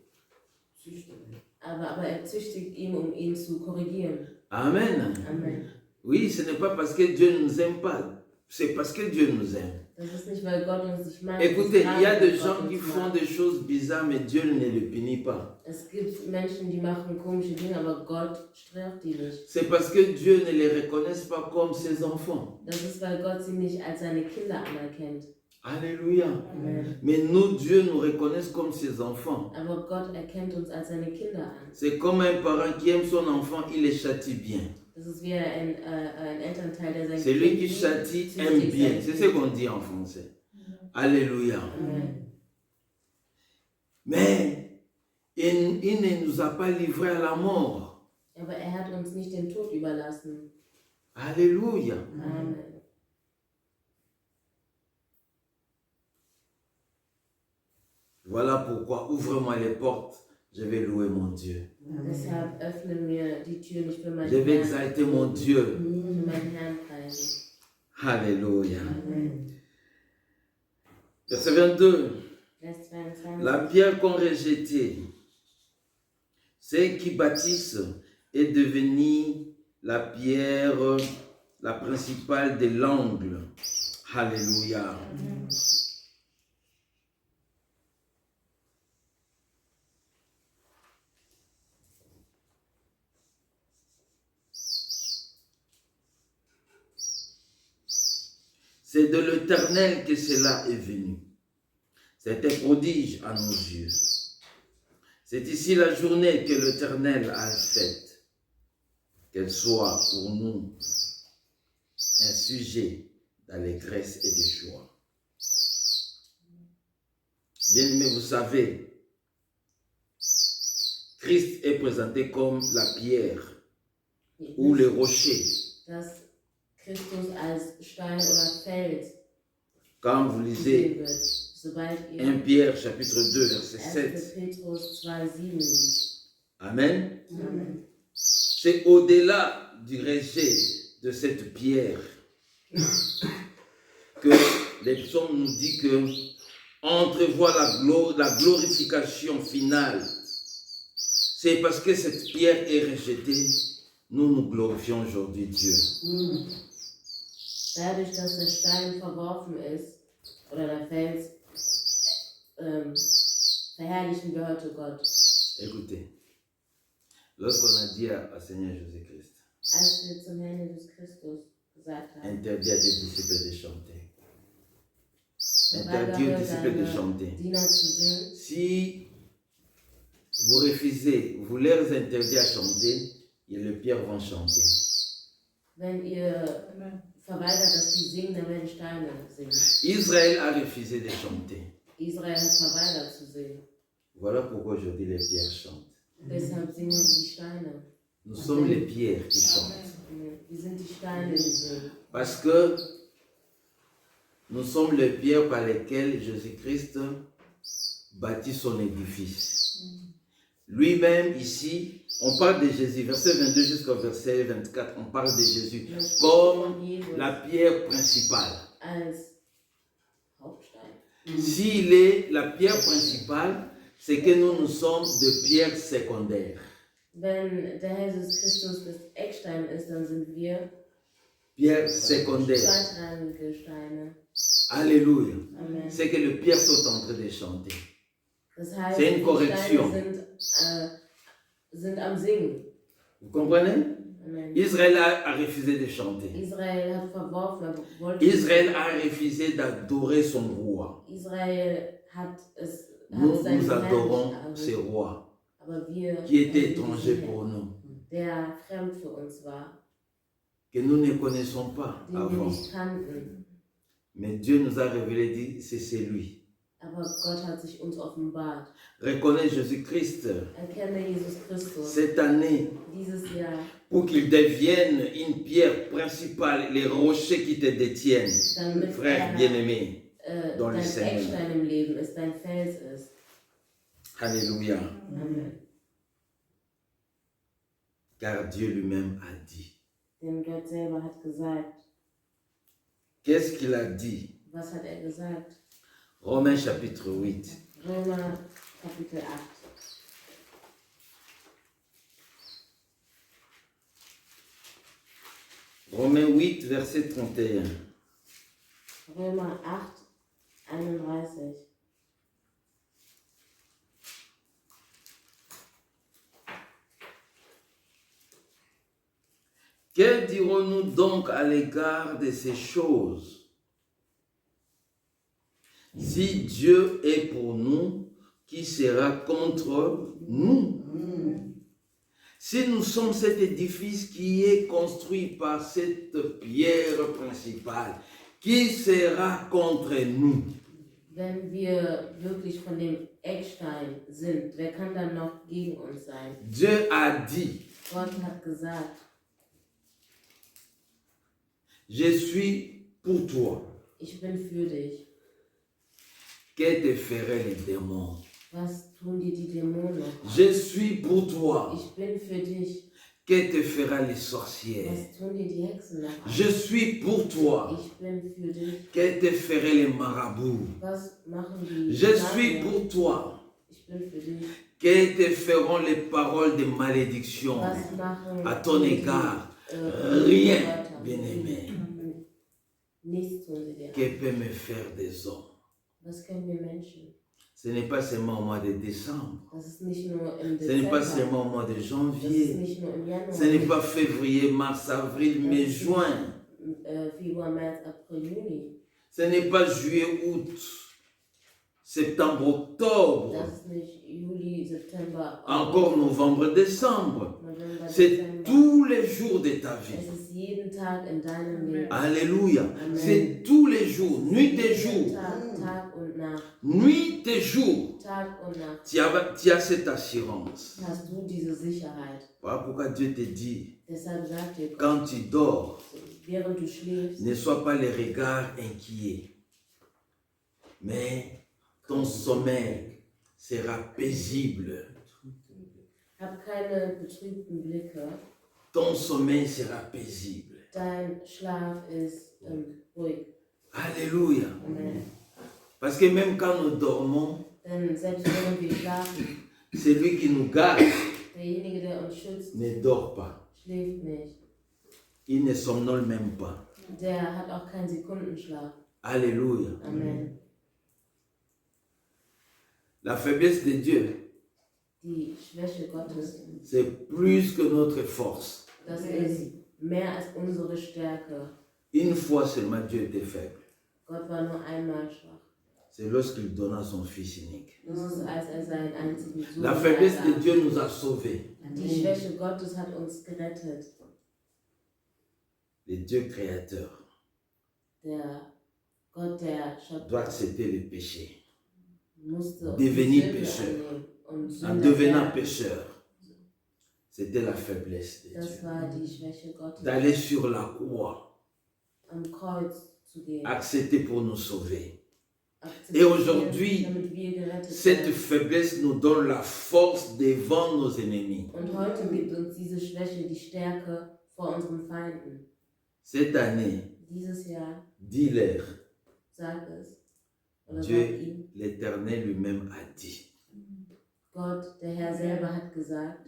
S2: Aber er züchtigt ihn, um ihn zu korrigieren.
S1: Amen.
S2: Amen.
S1: Oui, ce n'est pas parce que Dieu ne nous aime pas, c'est parce que Dieu nous aime.
S2: Das ist nicht, weil Gott uns nicht mag.
S1: Écoutez,
S2: das ist
S1: il y a
S2: gerade,
S1: des
S2: weil
S1: gens
S2: Gott
S1: qui
S2: uns
S1: font
S2: mag.
S1: des choses bizarres, mais Dieu ne les punit pas.
S2: Es gibt Menschen, die machen komische Dinge, aber Gott straft die nicht.
S1: C'est parce que Dieu ne les reconnaît pas comme ses enfants.
S2: Das ist, weil Gott sie nicht als seine Kinder anerkennt.
S1: Alléluia.
S2: Amen.
S1: Mais nous, Dieu nous reconnaît comme ses enfants.
S2: Aber Gott erkennt uns als seine Kinder an.
S1: C'est comme un parent qui aime son enfant, il les châtie bien.
S2: Das ist wie ein Elternteil, der sein
S1: Celui
S2: Kind
S1: qui
S2: liebt,
S1: châtie
S2: züchtigt
S1: aime
S2: sein
S1: bien.
S2: Kind.
S1: C'est ce qu'on dit en français. Alléluia.
S2: Amen.
S1: Mais il ne nous a pas livrés à la mort.
S2: Aber er hat uns nicht den Tod überlassen.
S1: Alléluia.
S2: Amen.
S1: Voilà pourquoi, ouvre-moi les portes, je vais louer mon Dieu.
S2: Deshalb öffne mir die Tür nicht für meinen
S1: Je vais
S2: Herrn,
S1: exalter mon Dieu.
S2: für meinen Herrn preisen.
S1: Alléluia.
S2: Amen.
S1: Verset 22.
S2: Vers 22.
S1: La pierre qu'ont rejetée, ceux qui bâtissent, est devenue la pierre, la principale de l'angle. Alléluia. C'est de l'Éternel que cela est venu. C'est un prodige à nos yeux. C'est ici la journée que l'Éternel a faite. Qu'elle soit pour nous un sujet d'allégresse et de joie. Bien-aimés, vous savez, Christ est présenté comme la pierre ou le rocher.
S2: Dass Christus als Stein oder Fels
S1: Quand vous lisez
S2: gesehen wird, sobald
S1: 1
S2: ihr
S1: Pierre chapitre 2 verset
S2: 1.
S1: 7.
S2: Petrus 2,7 liest.
S1: Amen.
S2: Amen.
S1: C'est au-delà du rejet de cette pierre que les psaumes nous disent que entrevoit la glorification finale. C'est parce que cette pierre est rejetée, nous glorifions aujourd'hui Dieu.
S2: Dadurch, dass der Stein verworfen ist, oder der Fels, verherrlichen wir heute Gott.
S1: Écoutez, lorsqu'on a dit à Seigneur Jésus-Christ,
S2: Als wir zum Herrn Jesus Christus gesagt haben.
S1: Interdit à tes disciples de chanter. Interdit aux
S2: Verweigere
S1: disciples de
S2: deine
S1: chanter.
S2: Diener zu singen.
S1: Si vous refusez, vous leur interdisez à chanter, et les pierres vont chanter.
S2: Wenn ihr verweigert, dass die singen, dann werden Steine singen.
S1: Israël a refusé de chanter.
S2: Israel hat verweigert zu singen.
S1: Voilà pourquoi aujourd'hui les pierres chantent.
S2: Deshalb singen die Steine.
S1: Nous sommes les pierres qui chantent.
S2: Wir sind die Steine, die singen.
S1: Parce que nous sommes les pierres par lesquelles Jésus-Christ bâtit son édifice. Lui-même, ici, on parle de Jésus, verset 22 jusqu'au verset 24, on parle de Jésus comme la pierre principale.
S2: Als Hauptstein.
S1: S'il est la pierre principale, c'est que nous sommes de pierres secondaires.
S2: Wenn der Herr Jesus Christus das Eckstein ist, dann sind wir
S1: Pierres secondaires.
S2: zweitrangige Steine.
S1: Alléluia.
S2: Amen.
S1: C'est que les pierres sont en train de chanter.
S2: Das heißt,
S1: C'est une
S2: die
S1: correction.
S2: Steine sind am Singen.
S1: Vous comprenez?
S2: Amen.
S1: Israël a refusé de chanter.
S2: Israel hat verworfen, wollte
S1: Israël a refusé d'adorer son roi.
S2: Israel hat
S1: Nous,
S2: seinen
S1: nous
S2: Herrn
S1: adorons
S2: nicht
S1: ce
S2: erhöht.
S1: roi
S2: Aber wir,
S1: qui était
S2: erhöhen
S1: étranger
S2: diesen
S1: pour
S2: Herrn,
S1: nous,
S2: der fremd für uns war,
S1: que nous ne connaissons pas
S2: den wir
S1: avant.
S2: nicht kannten.
S1: Mais Dieu nous a révélé, dit, c'est lui.
S2: Aber Gott hat sich uns offenbart.
S1: Reconnais Jésus-Christ
S2: Erkenne Jesus Christus
S1: cette année
S2: dieses Jahr,
S1: pour qu'il devienne une pierre principale, les rochers qui te détiennent,
S2: damit
S1: frère bien-aimé. dans le
S2: dein
S1: Seigneur.
S2: Eckstein im Leben ist, dein Fels ist.
S1: Alléluia.
S2: Amen.
S1: Car Dieu lui-même a dit.
S2: Denn Gott selber hat gesagt.
S1: Qu'est-ce qu'il a dit?
S2: Was hat er gesagt?
S1: Romains chapitre 8.
S2: Römer Kapitel 8.
S1: Romains 8, verset 31.
S2: Römer 8, 31.
S1: Que dirons-nous donc à l'égard de ces choses? Si Dieu est pour nous, qui sera contre nous? Si nous sommes cet édifice qui est construit par cette pierre principale, qui sera contre nous?
S2: Wenn wir wirklich von dem Eckstein sind, wer kann dann noch gegen uns sein?
S1: Dieu a dit,
S2: Gott hat gesagt,
S1: je suis pour toi.
S2: ich bin für dich.
S1: Que te feraient les démons?
S2: Was tun dir die Dämonen?
S1: Je suis pour toi.
S2: Ich bin für dich.
S1: Que te fera les sorcières?
S2: Was tun dir die Hexen noch?
S1: Je suis pour toi.
S2: Ich bin für dich.
S1: Que te feraient les marabouts?
S2: Was machen die
S1: Je suis
S2: Magier?
S1: pour toi.
S2: Ich bin für dich.
S1: Que te feront les paroles de malédiction
S2: Was machen
S1: à ton
S2: die,
S1: égard?
S2: die
S1: Rien,
S2: Wörter?
S1: bien-aimé,
S2: Nichts tun sie dir.
S1: que peut me faire des hommes.
S2: Was können wir Menschen?
S1: Ce n'est pas seulement au mois de décembre.
S2: Das ist nicht nur im
S1: Ce n'est pas
S2: Dezember.
S1: seulement au mois de
S2: Das ist
S1: janvier.
S2: nicht nur im Januar.
S1: Ce n'est pas février, mars, avril, mai,
S2: Das ist
S1: juin.
S2: nicht, Februar, März, April, Juni.
S1: Ce n'est pas juillet, août, septembre, octobre.
S2: Das ist nicht Juli, September,
S1: Encore novembre, décembre.
S2: November,
S1: C'est
S2: Dezember.
S1: tous les jours de ta vie.
S2: Es ist jeden Tag in deinem Leben.
S1: Alléluia.
S2: Amen.
S1: C'est tous les jours, nuit et
S2: Jeden
S1: jour.
S2: Tag, Tag und Nacht.
S1: Nuit et jour.
S2: Tag und Nacht.
S1: Tu as cette assurance.
S2: Hast du diese Sicherheit.
S1: Voilà pourquoi Dieu te dit,
S2: Deshalb sagt dir Gott,
S1: quand tu dors,
S2: während du schläfst,
S1: ne sois pas les regards inquiets, mais ton sommeil sera paisible.
S2: hab keine betrübten Blicke.
S1: Ton sommeil sera paisible.
S2: Dein Schlaf ist ruhig.
S1: Alléluia.
S2: Amen.
S1: Parce que même quand nous dormons,
S2: Denn selbst wenn wir schlafen,
S1: celui qui nous garde
S2: derjenige, der uns schützt,
S1: ne dort pas.
S2: schläft nicht.
S1: Il ne somnole même pas.
S2: Der hat auch keinen Sekundenschlaf.
S1: Alléluia.
S2: Amen.
S1: La faiblesse de Dieu,
S2: Die Schwäche Gottes,
S1: c'est plus que notre force.
S2: das ist mehr als unsere Stärke.
S1: Une fois seulement Dieu était faible.
S2: Gott war nur einmal schwach.
S1: C'est lorsqu'il donna son Fils unique.
S2: Das ist, als seinen einzigen Sohn
S1: La faiblesse de
S2: gab.
S1: Dieu nous a sauvés.
S2: Die Schwäche Gottes hat uns gerettet.
S1: Le Dieu créateur
S2: Der Gott, der
S1: doit
S2: Schöpfer,
S1: accepter le péché.
S2: musste
S1: Devenir
S2: Sünde
S1: pécheur.
S2: annehmen und
S1: En
S2: Sünder
S1: devenant
S2: werden.
S1: pécheur, c'était la faiblesse de
S2: Das
S1: Dieu.
S2: war die Schwäche Gottes,
S1: D'aller sur la croix,
S2: am Kreuz zu gehen.
S1: accepter pour nous sauver.
S2: Akzeptieren,
S1: Et aujourd'hui,
S2: damit wir gerettet
S1: cette
S2: werden.
S1: faiblesse nous donne la force devant nos ennemis.
S2: Und heute gibt uns diese Schwäche die Stärke vor unseren Feinden.
S1: Cette année,
S2: Dieses Jahr,
S1: dis-leur,
S2: sag es, oder sag
S1: Dieu,
S2: ihm,
S1: l'Éternel lui-même a dit.
S2: Gott, der Herr selber hat gesagt,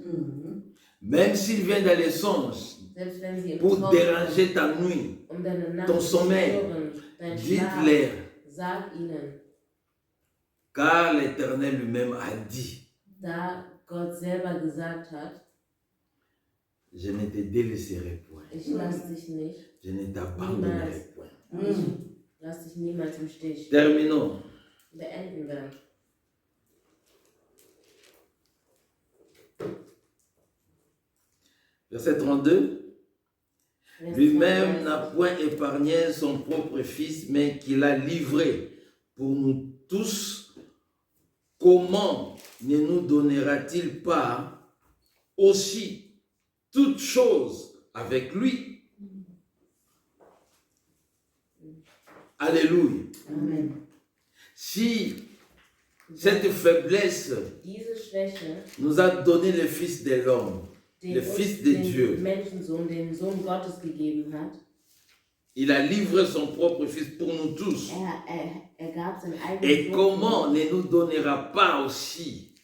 S1: Même s'il vient dans les songes
S2: selbst wenn sie im
S1: pour
S2: Traum
S1: déranger ta nuit,
S2: um deine Nacht
S1: ton
S2: zu
S1: sommeil,
S2: stören, dein Schlaf,
S1: dites-leur,
S2: sag ihnen,
S1: car l'Éternel lui-même a dit,
S2: da Gott selber gesagt hat,
S1: je ne te délaisserai point,
S2: ich lass dich nicht,
S1: je ne t'abandonnerai point.
S2: ich lass dich niemals im Stich.
S1: Terminons.
S2: Beenden wir.
S1: Verset 32.
S2: Vers
S1: Lui-même
S2: 32.
S1: n'a point épargné son propre fils, mais qu'il l'a livré pour nous tous. Comment ne nous donnera-t-il pas aussi toutes choses avec lui? Alléluia.
S2: Amen.
S1: Si cette faiblesse
S2: Diese Schwäche,
S1: nous a donné le Fils de l'homme,
S2: den
S1: le
S2: uns
S1: Fils de
S2: den
S1: Dieu,
S2: Menschensohn, den Sohn Gottes gegeben hat,
S1: il a livré son propre Fils pour nous tous.
S2: er gab seinen eigenen
S1: Et
S2: Sohn.
S1: comment ne nous donnera pas aussi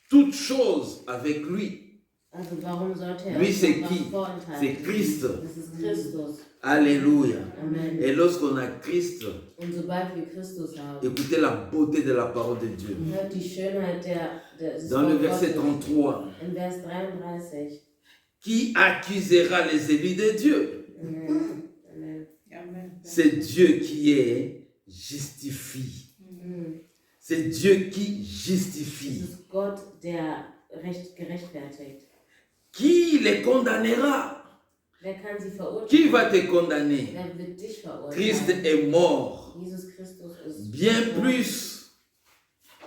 S1: toutes choses avec lui?
S2: Also warum sollte er
S1: Lui,
S2: uns
S1: c'est
S2: noch
S1: qui?
S2: was vorenthalten?
S1: C'est Christ.
S2: Das ist Christus.
S1: Alléluia.
S2: Amen.
S1: Et lorsqu'on a Christ,
S2: Und sobald wir Christus haben,
S1: écoutez la beauté de la parole de Dieu.
S2: hört die Schönheit des
S1: Dans le
S2: Wort
S1: verset
S2: Gottes.
S1: 33,
S2: In Vers 33.
S1: qui accusera les élus de Dieu?
S2: Amen. Amen.
S1: C'est Dieu qui est justifie. C'est Dieu qui
S2: Es
S1: justifie.
S2: ist Gott, der gerechtfertigt.
S1: Qui les condamnera?
S2: Wer kann sie
S1: Qui
S2: verurteilen?
S1: va te condamner?
S2: Wer wird dich
S1: Christ
S2: verurteilen?
S1: est mort.
S2: Jesus Christus ist
S1: Bien
S2: tot
S1: plus,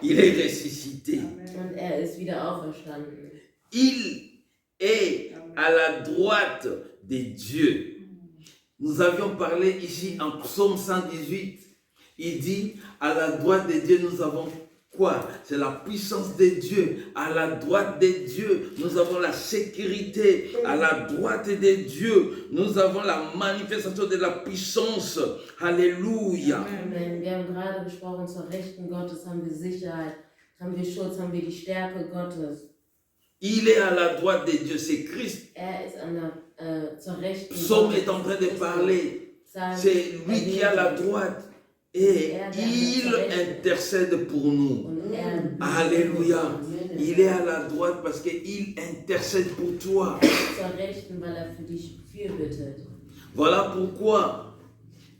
S1: il est ressuscité.
S2: und er ist wieder auferstanden.
S1: Il est à la droite de Dieu. Nous avions parlé ici en Psaume 118. Il dit, à la droite de Dieu, nous avons quoi? C'est la puissance de Dieu. À la droite de Dieu, nous avons la sécurité. À la droite de Dieu, nous avons la manifestation de la puissance. Alléluia.
S2: Amen. Wir haben gerade gesprochen, zur Rechten Gottes haben wir Sicherheit, haben wir Schutz, haben wir die Stärke Gottes.
S1: Il est à la droite de Dieu, c'est Christ.
S2: Er ist zur Rechten
S1: Psaume
S2: Gottes.
S1: est en train de parler.
S2: Psalm
S1: C'est lui qui est à la
S2: erwähnt.
S1: droite. Et il intercède pour nous.
S2: Und er
S1: Alléluia. Il est à la droite parce qu'il intercède pour toi.
S2: zur Rechten, weil er für dich fürbittet.
S1: Voilà pourquoi,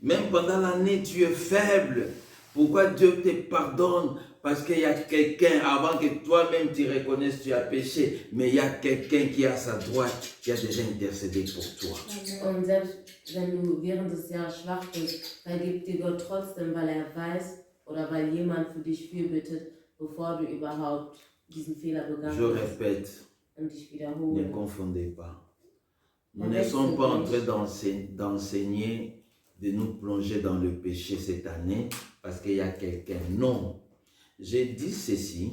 S1: même pendant l'année, tu es faible. Pourquoi Dieu te pardonne? Parce qu'il y a quelqu'un, avant que toi-même tu reconnaisses que tu as péché, mais il y a quelqu'un qui est à sa droite, qui a déjà intercédé pour toi.
S2: Und selbst wenn du während des Jahres schwach bist, vergibt dir Gott trotzdem, weil er weiß oder weil jemand für dich fürbittet, bevor du überhaupt diesen Fehler
S1: Je
S2: begangen hast.
S1: répète,
S2: Und ich
S1: ne
S2: wiederhole.
S1: confondez pas. Nous ne sommes pas en train d'enseigner, de nous plonger dans le péché cette année parce qu'il y a quelqu'un. Non. J'ai dit ceci.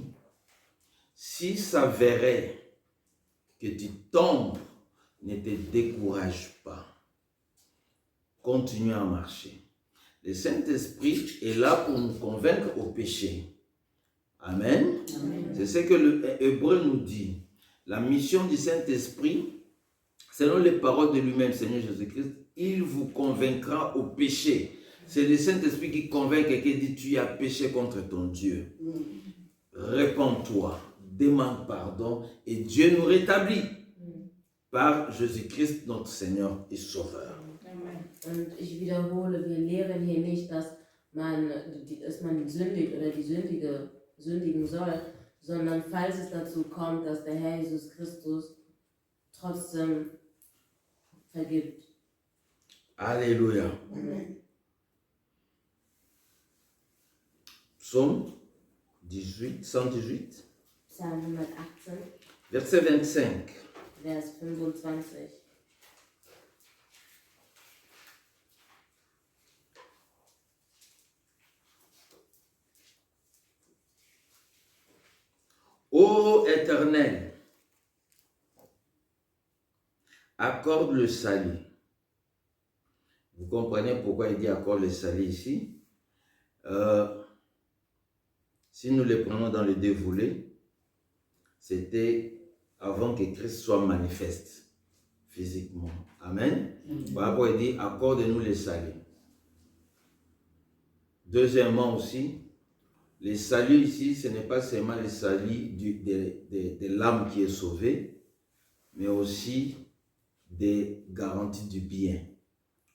S1: Si ça verrait que tu tombes, ne te décourage pas. Continue à marcher. Le Saint-Esprit est là pour nous convaincre au péché. Amen.
S2: Amen.
S1: C'est ce que l'Hébreu nous dit. La mission du Saint-Esprit, selon les paroles de lui-même, Seigneur Jésus-Christ, il vous convaincra au péché. C'est le Saint-Esprit qui convainc et qui dit tu as péché contre ton Dieu. Réponds-toi, demande pardon et Dieu nous rétablit par Jésus-Christ, notre Seigneur et Sauveur.
S2: Und ich wiederhole, wir lehren hier nicht, dass man sündigt oder die sündigen soll, sondern falls es dazu kommt, dass der Herr Jesus Christus trotzdem vergibt.
S1: Alléluia.
S2: Amen.
S1: Psaume 18, 118,
S2: Psalm 118,
S1: verset 25.
S2: Vers 25.
S1: Ô Éternel, accorde le salut. Vous comprenez pourquoi il dit accorde le salut ici? Si nous les prenons dans le dévoilé, c'était avant que Christ soit manifeste physiquement. Amen. Voilà pourquoi il dit accorde-nous le salut. Deuxièmement aussi, le salut ici, ce n'est pas seulement le salut de l'âme qui est sauvée, mais aussi des garanties du bien.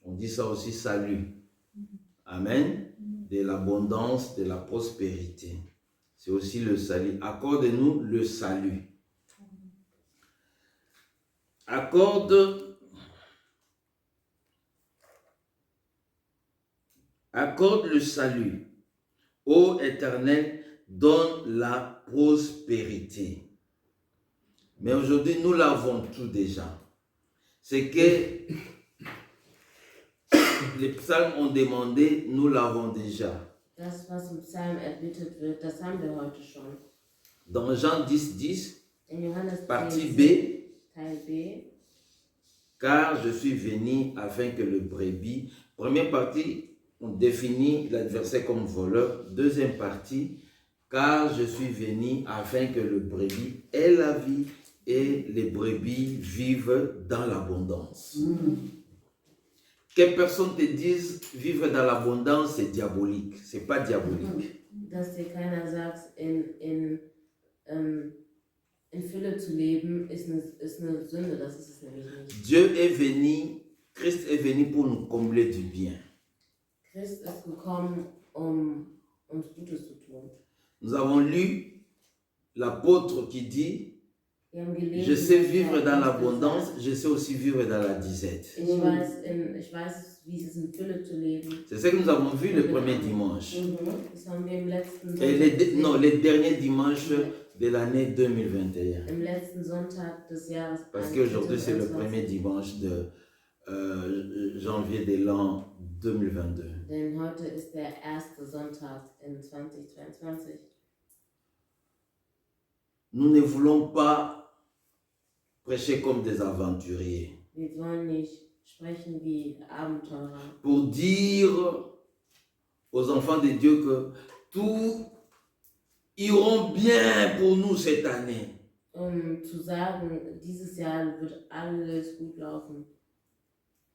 S1: On dit ça aussi salut. Amen. De l'abondance, de la prospérité. C'est aussi le salut. Accorde-nous le salut. Accorde le salut. Ô Éternel, donne la prospérité. Mais aujourd'hui, nous l'avons tout déjà. C'est que les psalmes ont demandé, nous l'avons déjà.
S2: Das, was im Psalm erbittet wird, das haben wir heute schon.
S1: Dans Jean 10, 10,
S2: In Johannes
S1: partie
S2: 10,
S1: B,
S2: Teil B,
S1: car je suis venu afin que le brebis. Première partie, on définit l'adversaire comme voleur. Deuxième partie, car je suis venu afin que le brebis ait la vie et les brebis vivent dans l'abondance. Que personne te dise vivre dans l'abondance, c'est diabolique. C'est pas diabolique.
S2: dass dir keiner sagt, in Fülle zu leben, ist eine Sünde, das ist es nämlich nicht.
S1: Dieu est venu, Christ est venu pour nous combler du bien.
S2: Christ ist gekommen, um uns Gutes zu tun.
S1: Nous avons lu l'apôtre qui dit,
S2: Wir haben gelesen,
S1: je sais
S2: dass
S1: vivre
S2: der
S1: dans
S2: Apostel
S1: l'abondance,
S2: sagt,
S1: je sais aussi vivre dans la disette.
S2: ich weiß, wie es ist, in Fülle zu leben.
S1: C'est ce que nous avons vu le premier dimanche.
S2: Das haben wir im letzten
S1: Et
S2: Sonntag
S1: les derniers dimanches de l'année 2021.
S2: im letzten Sonntag des Jahres.
S1: Parce qu'aujourd'hui, c'est le premier dimanche de janvier de l'an 2022.
S2: Denn heute ist der erste Sonntag in 2022.
S1: Nous ne voulons pas prêcher comme des aventuriers.
S2: Wir wollen nicht sprechen wie Abenteurer.
S1: Pour dire aux enfants de Dieu que tout ira bien pour nous cette année.
S2: Zu sagen, dieses Jahr wird alles gut laufen.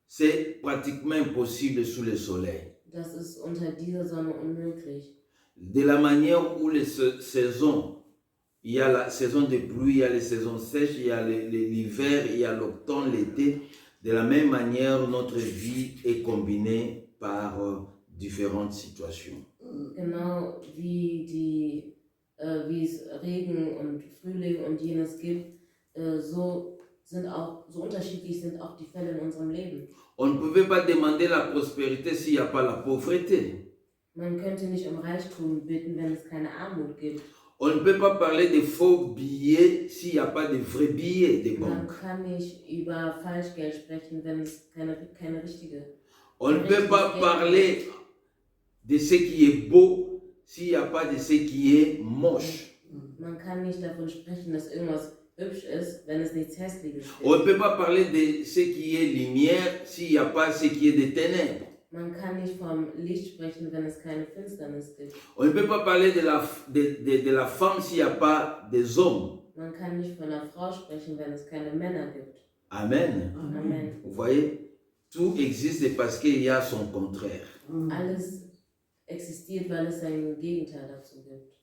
S1: C'est pratiquement impossible sous le soleil.
S2: Das ist unter dieser Sonne unmöglich.
S1: De la manière où les saisons, il y a la saison de pluie, il y a les saisons sèches, il y a l'hiver, il y a l'automne, l'été. De la même manière, notre vie est combinée par différentes situations.
S2: Genau wie es Regen und Frühling und jenes gibt, so unterschiedlich sind auch die Fälle in unserem Leben.
S1: On ne pouvait pas demander la prospérité s'il n'y a pas la pauvreté.
S2: Man könnte nicht um Reichtum bitten, wenn es keine Armut gibt.
S1: On ne peut pas parler de faux billets s'il n'y a pas de vrais billets de
S2: Man
S1: banque.
S2: kann nicht über Falschgeld sprechen, wenn es keine richtige.
S1: On ne peut pas parler de ce qui est beau s'il n'y a pas de ce qui est moche.
S2: Man kann nicht davon sprechen, dass irgendwas hübsch ist, wenn es nichts Hässliches
S1: On ne
S2: gibt.
S1: peut pas parler de ce qui est lumière s'il n'y a pas ce qui est des ténèbres.
S2: Man kann nicht vom Licht sprechen, wenn es keine Finsternis gibt.
S1: On ne peut pas parler de la femme s'il n'y a pas des hommes.
S2: Man kann nicht von einer Frau sprechen, wenn es keine Männer gibt.
S1: Amen.
S2: Amen.
S1: Vous voyez, tout existe parce qu'il y a son contraire.
S2: Alles existiert, weil es ein Gegenteil dazu gibt.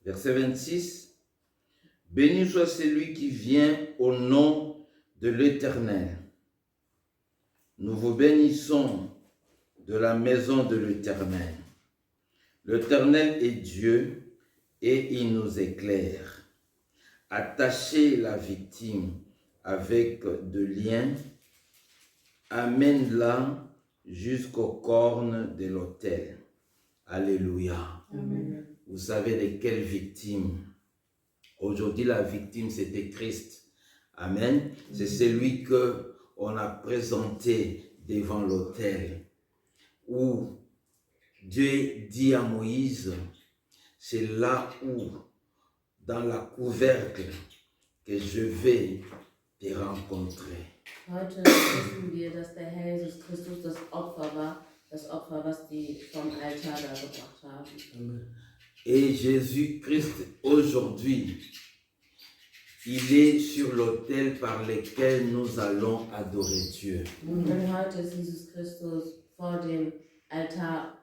S1: Verset 26. Béni soit celui qui vient au nom de l'Éternel. Nous vous bénissons de la maison de l'Éternel. L'Éternel est Dieu et il nous éclaire. Attachez la victime avec de liens, amène-la jusqu'aux cornes de l'autel. Alléluia.
S2: Amen.
S1: Vous savez de quelle victime? Aujourd'hui, la victime, c'était Christ. Amen. C'est celui que on a présenté devant l'autel, où Dieu dit à Moïse, c'est là où, dans la couvercle, que je vais te rencontrer.
S2: Heute wissen wir, dass der Herr Jesus Christus das Opfer war, das Opfer, was die vom Altar da gebracht haben.
S1: Et Jésus-Christ, aujourd'hui, il est sur l'autel par lequel nous allons adorer Dieu.
S2: Und heute ist Jesus Christus vor dem Altar,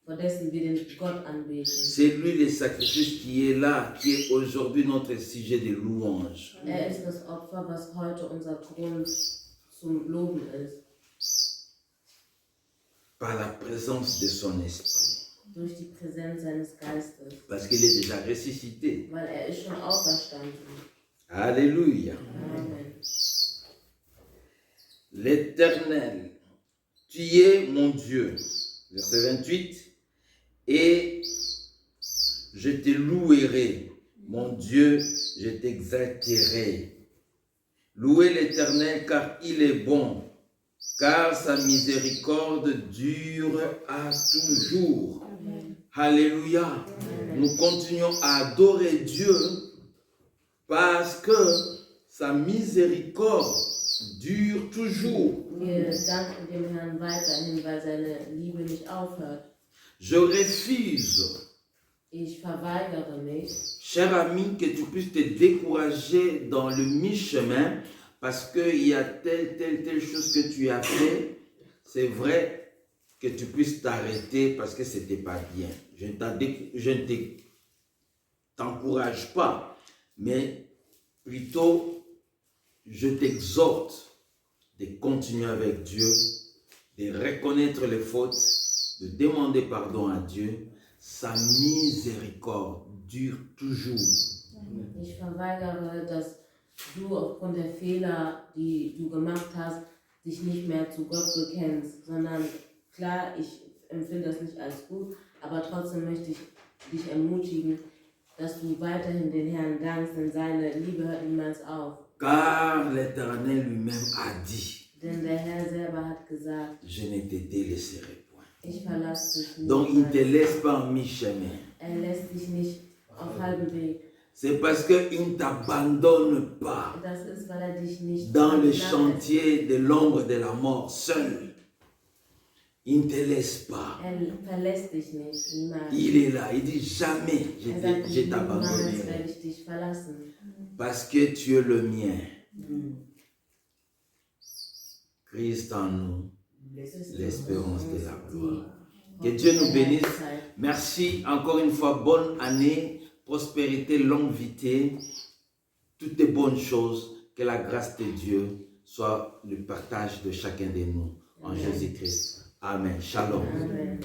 S2: vor dessen wir den Gott anbeten.
S1: C'est lui le sacrifice qui est là, qui est aujourd'hui notre sujet de louange.
S2: Ist das Opfer, was heute unser Grund zum Loben ist.
S1: Par la présence de son esprit.
S2: Durch die Präsenz seines Geistes.
S1: Parce qu'il est déjà ressuscité.
S2: Weil ist schon auferstanden.
S1: Alléluia.
S2: Amen.
S1: L'Éternel, tu es mon Dieu. Verset 28. Et je te louerai, mon Dieu, je t'exalterai. Louez l'Éternel car il est bon, car sa miséricorde dure à toujours.
S2: Amen.
S1: Alléluia.
S2: Amen.
S1: Nous continuons à adorer Dieu parce que sa miséricorde dure toujours.
S2: Wir danken dem Herrn weiterhin, weil seine Liebe nicht aufhört.
S1: Je refuse,
S2: Ich verweigere mich,
S1: cher ami, que tu puisses te décourager dans le mi-chemin parce qu'il y a telle chose que tu as fait. C'est vrai que tu puisses t'arrêter parce que ce n'était pas bien. Je ne t'encourage pas, mais plutôt je t'exhorte de continuer avec Dieu, de reconnaître les fautes, de demander pardon à Dieu. Sa miséricorde dure toujours.
S2: ich verweigere, dass du aufgrund der Fehler, die du gemacht hast, dich nicht mehr zu Gott bekennst, sondern klar, ich empfinde das nicht als gut, aber trotzdem möchte ich dich ermutigen, dass du weiterhin den Herrn dankst, denn seine Liebe hört niemals auf.
S1: Car l'Éternel lui-même a dit,
S2: Denn der Herr selber hat gesagt,
S1: je ne te délaisserai point.
S2: ich verlasse dich nicht.
S1: Donc il ne te laisse pas en mi-chemin.
S2: Lässt dich nicht auf halbem Weg.
S1: C'est parce qu'il ne t'abandonne pas
S2: Das ist, weil dich nicht
S1: dans le
S2: verlässt.
S1: chantier de l'ombre de la mort seul. Il ne te laisse pas.
S2: Verlässt dich nicht, niemals.
S1: Il est là. Il dit jamais je
S2: Sagt, niemals
S1: t'abandonnerai.
S2: werde ich dich verlassen.
S1: Parce que tu es le mien. Christ en nous, l'espérance de la gloire. Que Dieu nous bénisse. Merci encore une fois. Bonne année, prospérité, longue vie, toutes les bonnes choses. Que la grâce de Dieu soit le partage de chacun de nous en Jésus-Christ. Amen. Shalom.
S2: Amen.